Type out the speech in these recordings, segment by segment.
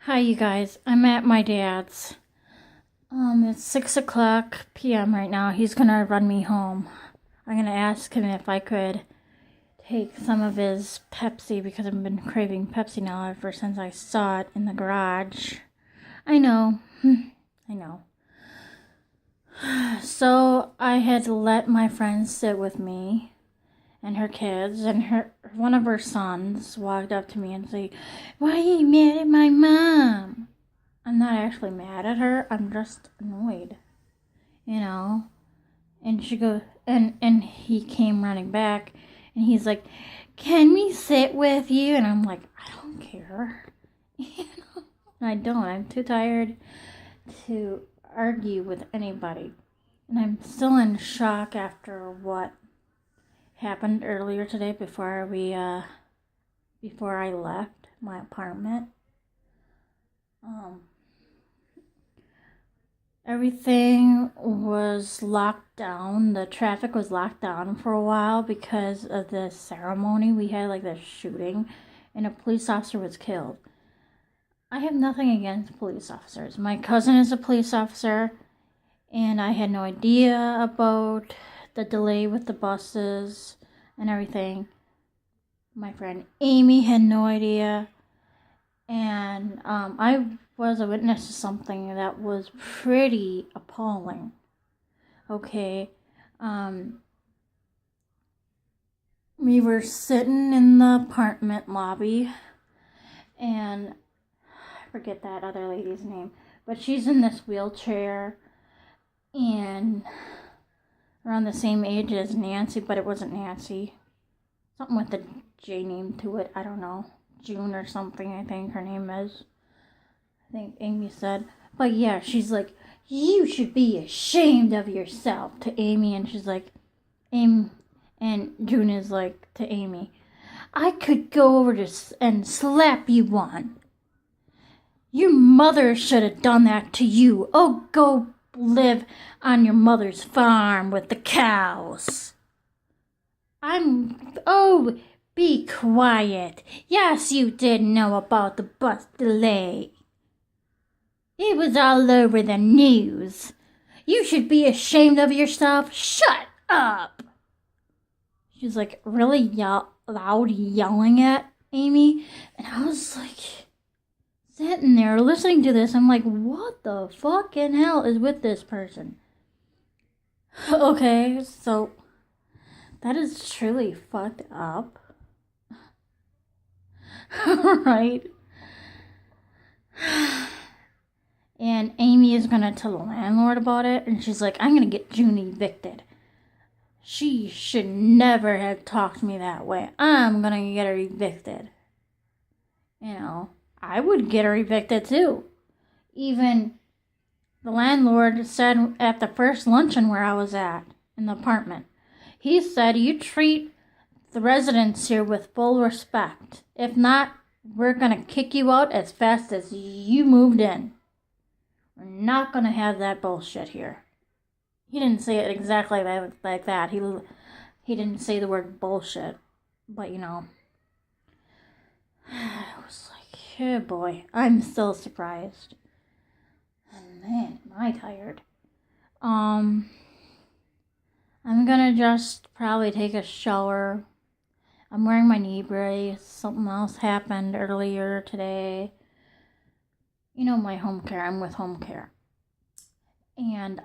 Hi, you guys. I'm at my dad's. It's 6 o'clock p.m. right now. He's gonna run me home. I'm gonna ask him if I could take some of his Pepsi because I've been craving Pepsi now ever since I saw it in the garage. I know. I know. So I had to let my friend sit with me and her kids, and one of her sons walked up to me and said, "Why are you mad at my mom?" I'm not actually mad at her. I'm just annoyed, you know. And she goes, and he came running back, and he's like, "Can we sit with you?" And I'm like, "I don't care." And I don't. I'm too tired to argue with anybody, and I'm still in shock after what happened earlier today before I left my apartment. Everything was locked down. The traffic was locked down for a while because of the ceremony. We had like the shooting, and a police officer was killed. I have nothing against police officers. My cousin is a police officer, and I had no idea about the delay with the buses and everything. My friend Amy had no idea. And I was a witness to something that was pretty appalling. Okay. We were sitting in the apartment lobby, and I forget that other lady's name, but she's in this wheelchair and around the same age as Nancy, but it wasn't Nancy. Something with a J name to it. I don't know. June or something, I think her name is. I think Amy said. But yeah, she's like, "You should be ashamed of yourself," to Amy. And she's like, Amy, and June is like to Amy, "I could go over and slap you one. Your mother should have done that to you. Oh, go live on your mother's farm with the cows." Oh, be quiet. Yes, you did know about the bus delay. It was all over the news. You should be ashamed of yourself. Shut up. She's like really loud yelling at Amy. And I was like sitting there listening to this. I'm like, what the fucking hell is with this person? Okay, so that is truly fucked up. Right? And Amy is gonna tell the landlord about it, and she's like, "I'm gonna get June evicted. She should never have talked to me that way. I'm gonna get her evicted." You know, I would get her evicted too. Even the landlord said at the first luncheon where I was at in the apartment, he said, "You treat the residents here with full respect. If not, we're gonna kick you out as fast as you moved in. We're not gonna have that bullshit here." He didn't say it exactly like that. He didn't say the word bullshit, but you know, I was like, oh boy, I'm still surprised. And man, am I tired. I'm gonna just probably take a shower. I'm wearing my knee brace. Something else happened earlier today. You know, my home care. I'm with home care. And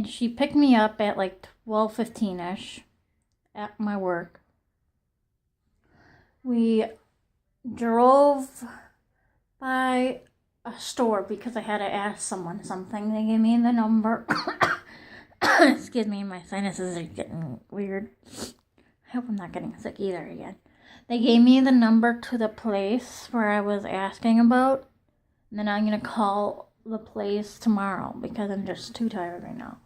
she picked me up at like 12:15ish at my work. We drove by a store because I had to ask someone something. They gave me the number. Excuse me, my sinuses are getting weird. I hope I'm not getting sick either again. They gave me the number to the place where I was asking about. And then I'm going to call the place tomorrow because I'm just too tired right now.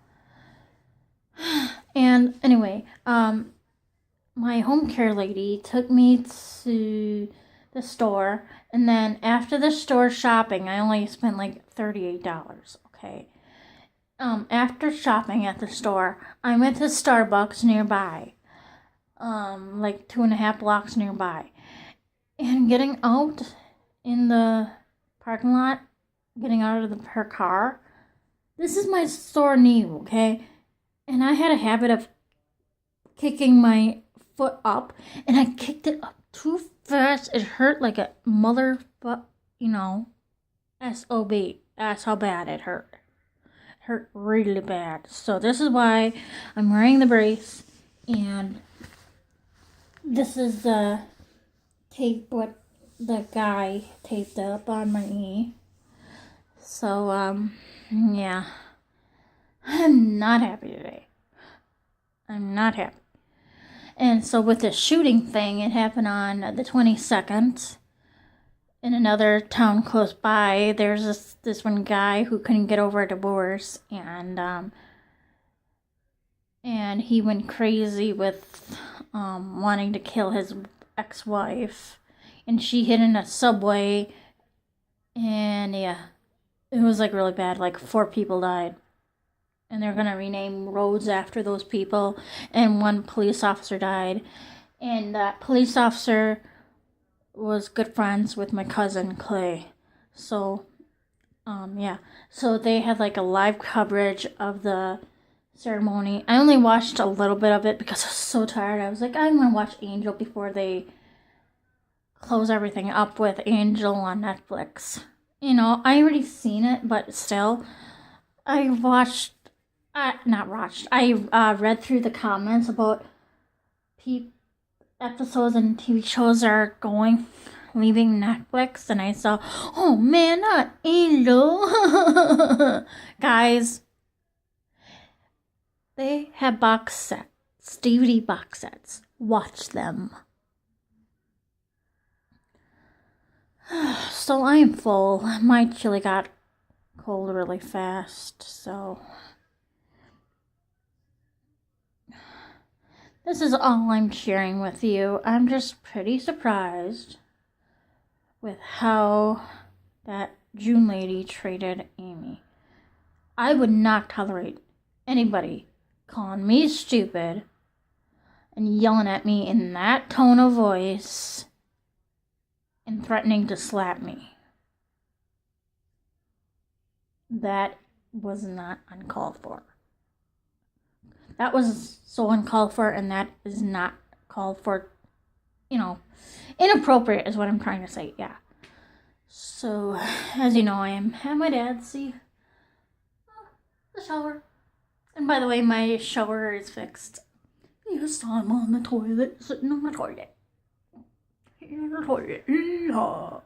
And anyway, my home care lady took me to the store, and then after the store shopping, I only spent like $38, okay? After shopping at the store, I went to Starbucks nearby, like 2.5 blocks nearby, and getting out in the parking lot getting out of her car. This is my sore knee, okay? And I had a habit of kicking my foot up, and I kicked it up too fast. It hurt like a mother, S-O-B. That's how bad it hurt. It hurt really bad. So this is why I'm wearing the brace, and this is the tape, what the guy taped up on my knee. So, yeah. I'm not happy today. I'm not happy. And so with the shooting thing, it happened on the 22nd in another town close by. There's this one guy who couldn't get over a divorce, and he went crazy with wanting to kill his ex-wife, and she hid in a subway, and yeah, it was like really bad. Like 4 people died. And they're going to rename roads after those people. And 1 police officer died. And that police officer was good friends with my cousin, Clay. So, yeah. So they had like a live coverage of the ceremony. I only watched a little bit of it because I was so tired. I was like, I'm going to watch Angel before they close everything up with Angel on Netflix. I already seen it, but still, I read through the comments about episodes and TV shows are leaving Netflix, and I saw, oh man, not Angel. Guys, they have box sets, DVD box sets. Watch them. So I am full. My chili got cold really fast, so this is all I'm sharing with you. I'm just pretty surprised with how that June lady treated Amy. I would not tolerate anybody calling me stupid and yelling at me in that tone of voice and threatening to slap me. That was not uncalled for. That was so uncalled for, and that is not called for, inappropriate is what I'm trying to say, yeah. So, as you know, I am at my dad's, the shower. And by the way, my shower is fixed. Yes, I'm on the toilet, sitting on the toilet. In the toilet, yeah.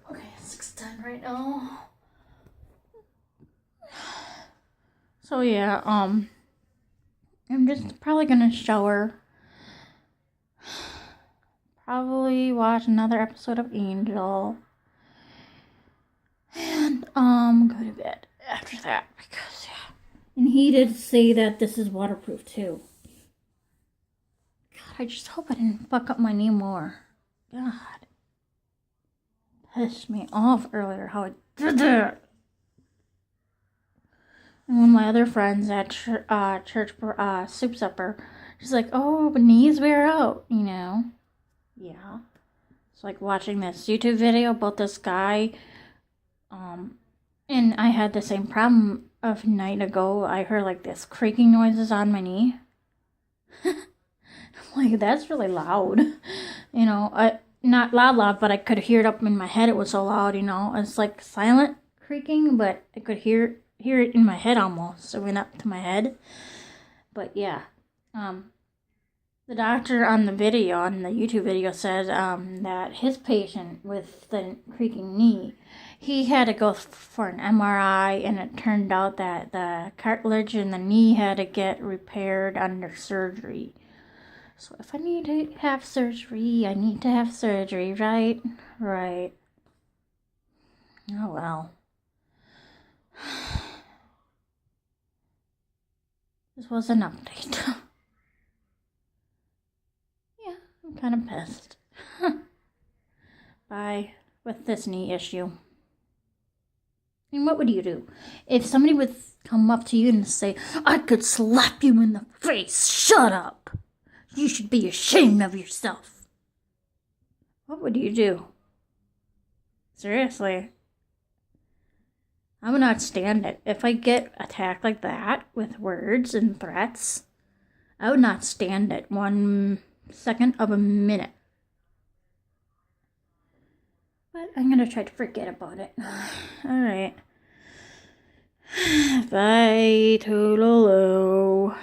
Okay, it's 6:10 right now. So yeah, I'm just probably gonna shower. Probably watch another episode of Angel. And go to bed after that because yeah. And he did say that this is waterproof too. God, I just hope I didn't fuck up my knee more. God. Pissed me off earlier how I did that. And one of my other friends at church soup supper, she's like, oh, but knees wear out, Yeah. It's like watching this YouTube video about this guy. And I had the same problem a night ago. I heard like this creaking noises on my knee. I'm like, that's really loud. Not loud, but I could hear it up in my head. It was so loud, It's like silent creaking, but I could hear it in my head almost. It went up to my head. But yeah. The doctor on the YouTube video said that his patient with the creaking knee, he had to go for an MRI, and it turned out that the cartilage in the knee had to get repaired under surgery. So if I need to have surgery, I need to have surgery, right? Right. Oh well. This was an update. Yeah, I'm kind of pissed. Bye with this knee issue. And what would you do? If somebody would come up to you and say, I could slap you in the face, shut up. You should be ashamed of yourself. What would you do? Seriously. I would not stand it. If I get attacked like that with words and threats, I would not stand it 1 second of a minute. But I'm gonna try to forget about it. Alright. Bye, Toodaloo.